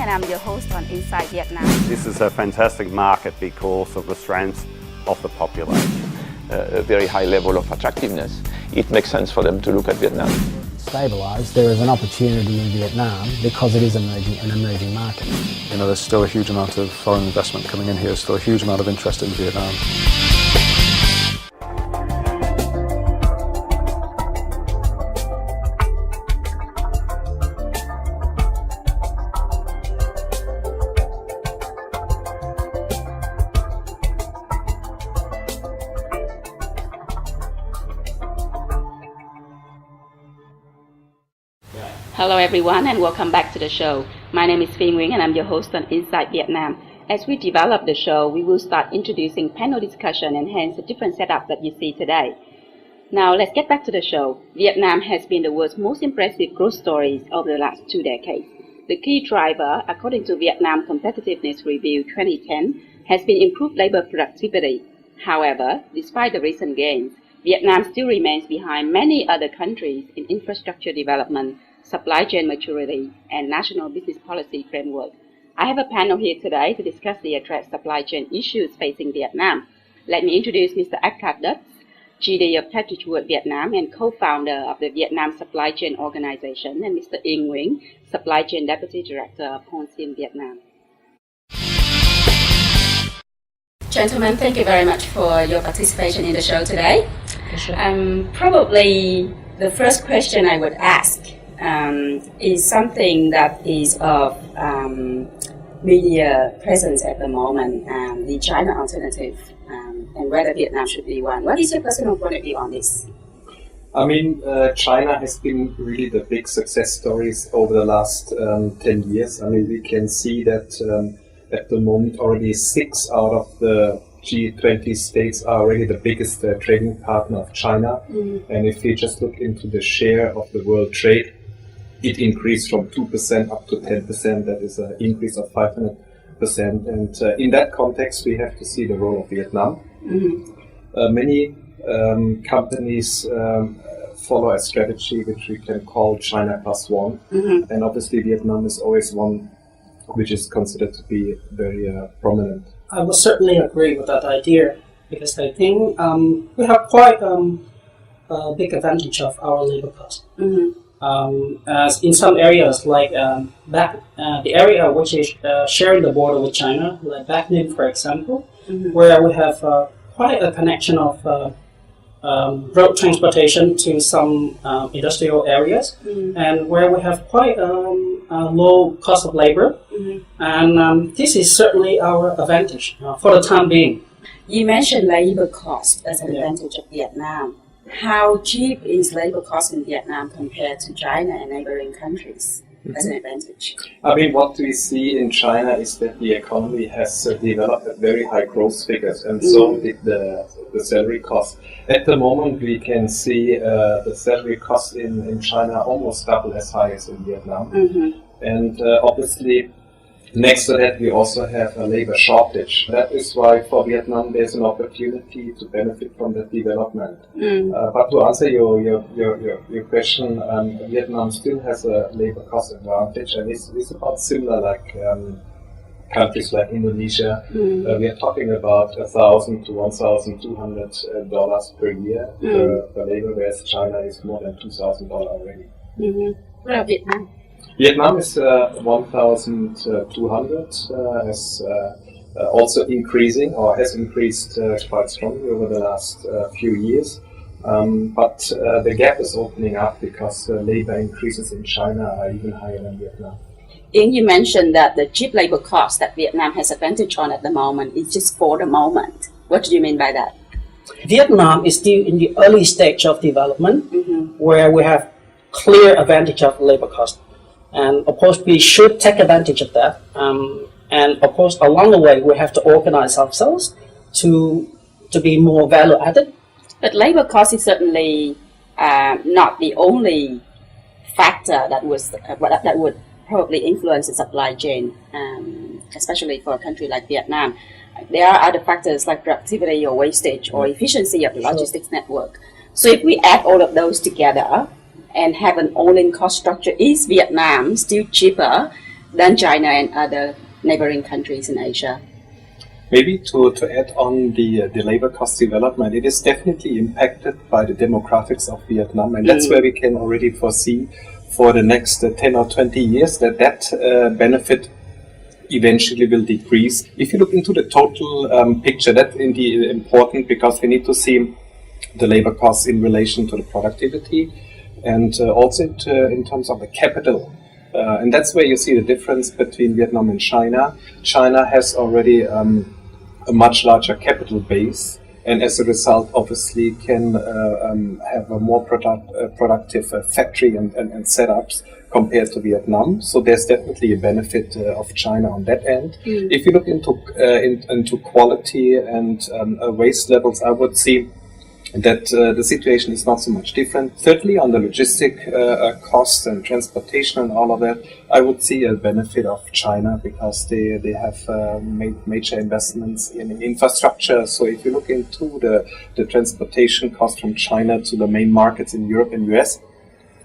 and I'm your host on Inside Vietnam. This is a fantastic market because of the strength of the population. A very high level of attractiveness. It makes sense for them to look at Vietnam. Stabilise, there is an opportunity in Vietnam because it is an emerging market. You know, there's still a huge amount of foreign investment coming in here, still a huge amount of interest in Vietnam. Hello everyone and welcome back to the show. My name is Phi Nguyen and I'm your host on Inside Vietnam. As we develop the show, we will start introducing panel discussion and hence a different setup that you see today. Now let's get back to the show. Vietnam has been the world's most impressive growth stories over the last 2 decades. The key driver, according to Vietnam Competitiveness Review 2010, has been improved labor productivity. However, despite the recent gains, Vietnam still remains behind many other countries in infrastructure development, supply chain maturity, and national business policy framework. I have a panel here today to discuss the address supply chain issues facing Vietnam. Let me introduce Mr. Akkad Dutz, GD of Patrick Wood Vietnam and co-founder of the Vietnam Supply Chain Organization, and Mr. Yên Nguyen, Supply Chain Deputy Director of Hon Sin Vietnam. Gentlemen, thank you very much for your participation in the show today. Sure. Probably the first question I would ask is something that is of media presence at the moment, the China alternative, and whether Vietnam should be one. What is your personal point of view on this? I mean, China has been really the big success stories over the last 10 years. I mean, we can see that at the moment already 6 out of the G20 states are already the biggest trading partner of China. And if you just look into the share of the world trade, it increased from 2% up to 10%. That is an increase of 500%. And in that context, we have to see the role of Vietnam. Many companies follow a strategy which we can call China plus one. And obviously Vietnam is always one which is considered to be very prominent. I would certainly agree with that idea because I think we have quite a big advantage of our labor cost. As in some areas like the area which is sharing the border with China, like Bac Ninh, for example, where we have quite a connection of road transportation to some industrial areas, and where we have quite a low cost of labor, and this is certainly our advantage for the time being. You mentioned labor cost as an advantage of Vietnam. How cheap is labor cost in Vietnam compared to China and neighboring countries as an advantage? I mean, what we see in China is that the economy has developed at very high growth figures, and so did the salary cost. At the moment, we can see the salary cost in China almost double as high as in Vietnam. And obviously, next to that, we also have a labor shortage. That is why for Vietnam, there's an opportunity to benefit from that development. But to answer your question, Vietnam still has a labor cost advantage, and it's about similar like countries like Indonesia. We are talking about $1,000 to $1,200 per year per labor, whereas China is more than $2,000 already. What about Vietnam? Vietnam is 1,200, has also increasing or has increased quite strongly over the last few years. But the gap is opening up because labor increases in China are even higher than Vietnam. Ian, you mentioned that the cheap labor cost that Vietnam has advantage on at the moment is just for the moment. What do you mean by that? Vietnam is still in the early stage of development, where we have clear advantage of labor cost. And of course, we should take advantage of that. And of course, along the way, we have to organize ourselves to be more value added. But labor cost is certainly not the only factor that would probably influence the supply chain, especially for a country like Vietnam. There are other factors like productivity or wastage or efficiency of the logistics network. So if we add all of those together and have an all-in cost structure, is Vietnam still cheaper than China and other neighboring countries in Asia? Maybe to add on the labor cost development, it is definitely impacted by the demographics of Vietnam, and that's where we can already foresee for the next 10 or 20 years that benefit eventually will decrease. If you look into the total picture, that's indeed important because we need to see the labor costs in relation to the productivity and also in terms of the capital. And that's where you see the difference between Vietnam and China. China has already a much larger capital base, and as a result, obviously, can have a more productive factory and setups compared to Vietnam. So there's definitely a benefit of China on that end. If you look into quality and waste levels, I would see that the situation is not so much different. Thirdly, on the logistic costs and transportation and all of that, I would see a benefit of China because they have made major investments in infrastructure. So if you look into the transportation cost from China to the main markets in Europe and US,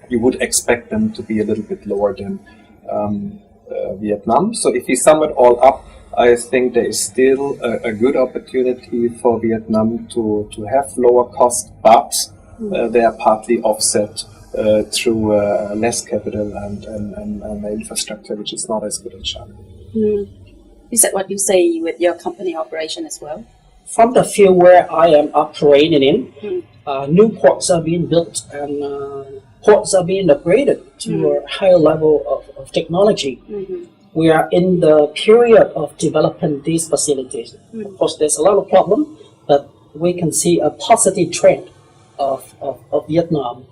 you would expect them to be a little bit lower than Vietnam. So if you sum it all up, I think there is still a good opportunity for Vietnam to have lower costs, but they are partly offset through less capital and infrastructure, which is not as good in China. Is that what you say with your company operation as well? From the field where I am operating in, new ports are being built and ports are being upgraded to a higher level of technology. We are in the period of developing these facilities. Of course, there's a lot of problems, but we can see a positive trend of Vietnam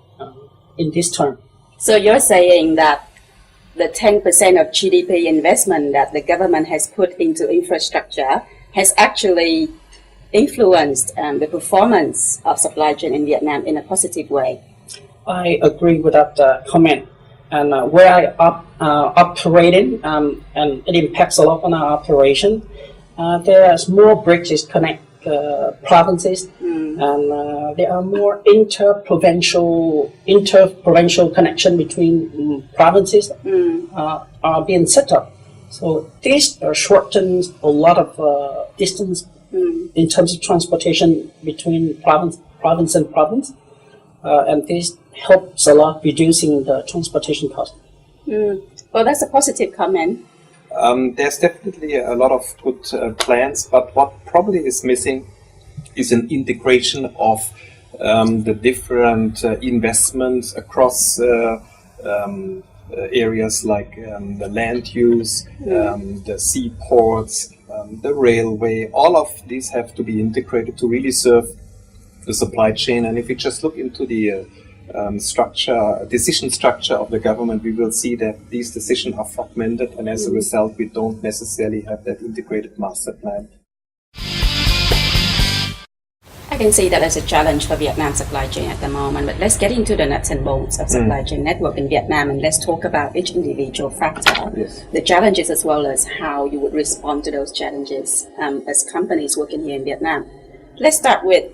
in this term. So you're saying that the 10% of GDP investment that the government has put into infrastructure has actually influenced the performance of supply chain in Vietnam in a positive way? I agree with that comment. And where I operating, and it impacts a lot on our operation. There's more bridges connect provinces, and there are more interprovincial connection between provinces are being set up. So this shortens a lot of distance in terms of transportation between province and province, and this helps a lot reducing the transportation cost. Well, that's a positive comment. There's definitely a lot of good plans, but what probably is missing is an integration of the different investments across areas like the land use, the seaports, the railway. All of these have to be integrated to really serve the supply chain. And if you just look into the decision structure of the government, we will see that these decisions are fragmented, and as a result, we don't necessarily have that integrated master plan. I can see that as a challenge for Vietnam's supply chain at the moment, but let's get into the nuts and bolts of supply chain network in Vietnam, and let's talk about each individual factor, the challenges as well as how you would respond to those challenges as companies working here in Vietnam. Let's start with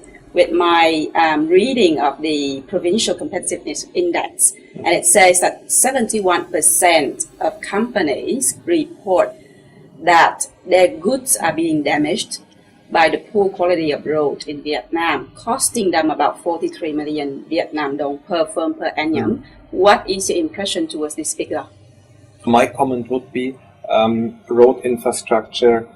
my reading of the Provincial Competitiveness Index, and it says that 71% of companies report that their goods are being damaged by the poor quality of road in Vietnam, costing them about 43 million Vietnam dong per firm per annum. What is your impression towards this figure? My comment would be road infrastructure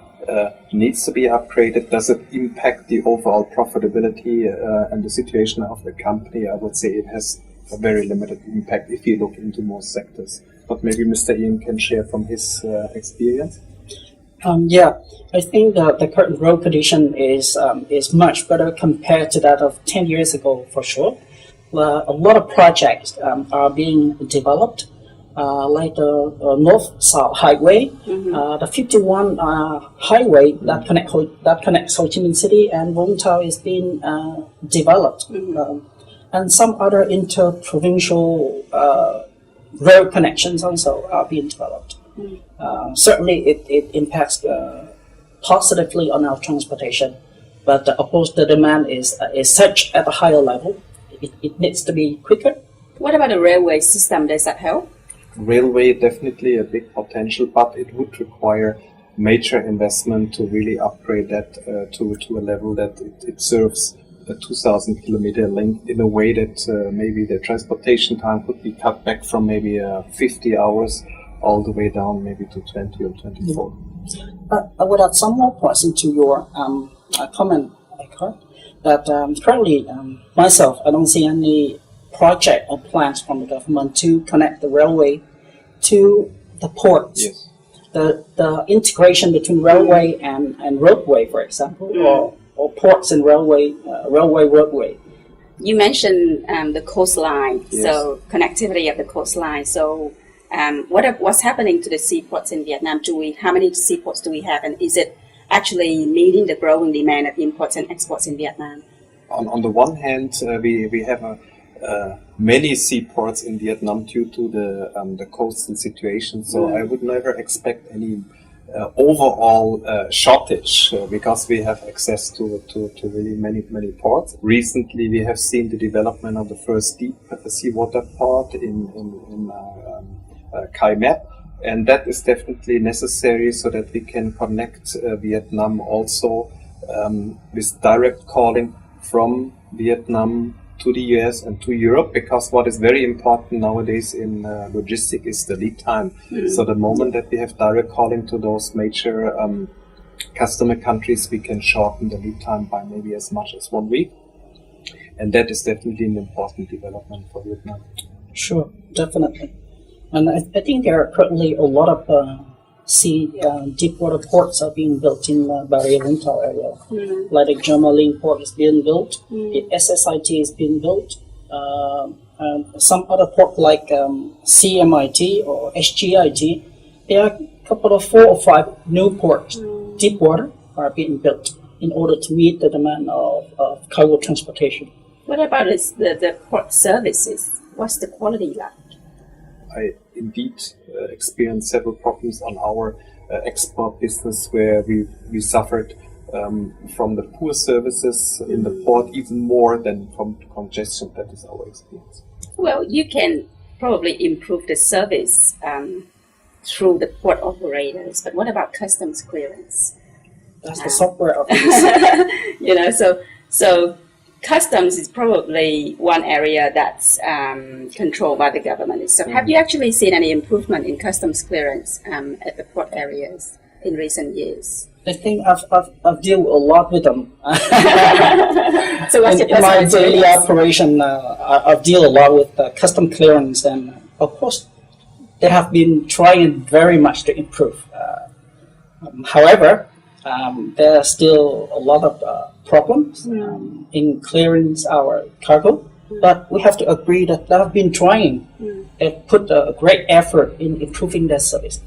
needs to be upgraded. Does it impact the overall profitability and the situation of the company? I would say it has a very limited impact if you look into most sectors. But maybe Mr. Ian can share from his experience. I think the current road condition is much better compared to that of 10 years ago, for sure. A lot of projects are being developed, like the North-South Highway, the 51 highway that connects Ho Chi Minh City and Vũng Tàu is being developed, and some other interprovincial road connections also are being developed. Certainly, it impacts positively on our transportation, but of course the demand is such at a higher level. It needs to be quicker. What about the railway system? Does that help? railway definitely a big potential, but it would require major investment to really upgrade that to a level that it serves a 2,000 kilometer link in a way that maybe the transportation time could be cut back from maybe 50 hours all the way down maybe to 20 or 24. I would add some more points into your comment, Eckhart, that currently myself, I don't see any project or plans from the government to connect the railway to the ports. Yes. The integration between railway and roadway, for example, or ports and railway roadway. You mentioned the coastline, Yes. so connectivity of the coastline. So what's happening to the seaports in Vietnam? How many seaports do we have, and is it actually meeting the growing demand of imports and exports in Vietnam? On the one hand, we have many seaports in Vietnam due to the coastal situation. So I would never expect any overall shortage because we have access to really many ports. Recently, we have seen the development of the first deep seawater port in Kai Mep, and that is definitely necessary so that we can connect Vietnam also with direct calling from Vietnam to the US and to Europe, because what is very important nowadays in logistics is the lead time. So the moment that we have direct calling to those major customer countries, we can shorten the lead time by maybe as much as 1 week. And that is definitely an important development for Vietnam. Sure, definitely. And I think there are currently a lot of deep water ports are being built in Barrier Vũng area. Like the Germaling port is being built, the SSIT is being built, and some other port like CMIT or SGIT. There are a couple of 4 or 5 new ports, deep water, are being built in order to meet the demand of cargo transportation. What about the port services? What's the quality like? I indeed experienced several problems on our export business where we suffered from the poor services in the port even more than from congestion. That is our experience. Well, you can probably improve the service through the port operators, but what about customs clearance? That's the software of this. So customs is probably one area that's controlled by the government itself. Have you actually seen any improvement in customs clearance at the port areas in recent years? I think I've dealt a lot with them. So what's in my daily operation, I've dealt a lot with custom clearance, and of course, they have been trying very much to improve. However, there are still a lot of problems in clearing our cargo, but we have to agree that they have been trying and put a great effort in improving their service.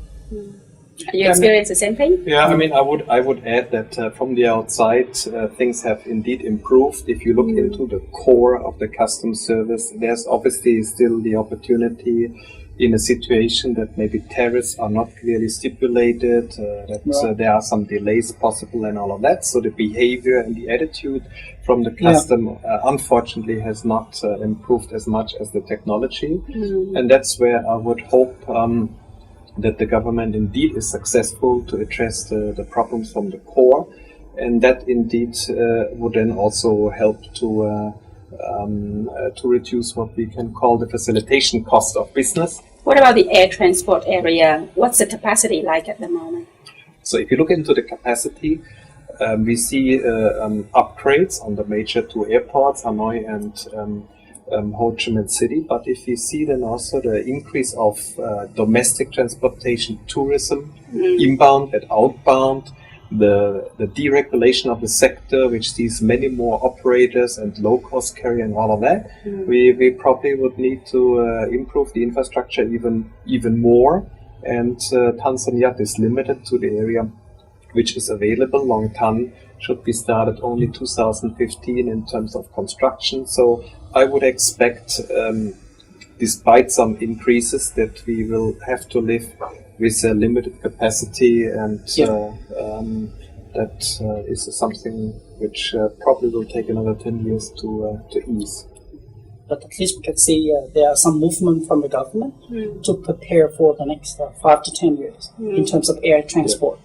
You experience the same thing? Yeah, I mean, I would add that from the outside, things have indeed improved. If you look into the core of the customs service, there's obviously still the opportunity in a situation that maybe tariffs are not clearly stipulated, that there are some delays possible and all of that. So the behavior and the attitude from the custom unfortunately has not improved as much as the technology. And that's where I would hope that the government indeed is successful to address the problems from the core, and that indeed would then also help to reduce what we can call the facilitation cost of business. What about the air transport area? What's the capacity like at the moment? So if you look into the capacity, we see upgrades on the major 2 airports, Hanoi and Ho Chi Minh City. But if you see then also the increase of domestic transportation, tourism, inbound and outbound, the deregulation of the sector, which sees many more operators and low-cost carrier and all of that, we probably would need to improve the infrastructure even more. And Tan Son Nhat is limited to the area which is available. Long Tan should be started only 2015 in terms of construction. So I would expect, despite some increases, that we will have to live with a limited capacity, and that is something which probably will take another 10 years to ease. but at least we can see there are some movement from the government to prepare for the next 5 to 10 years in terms of air transport.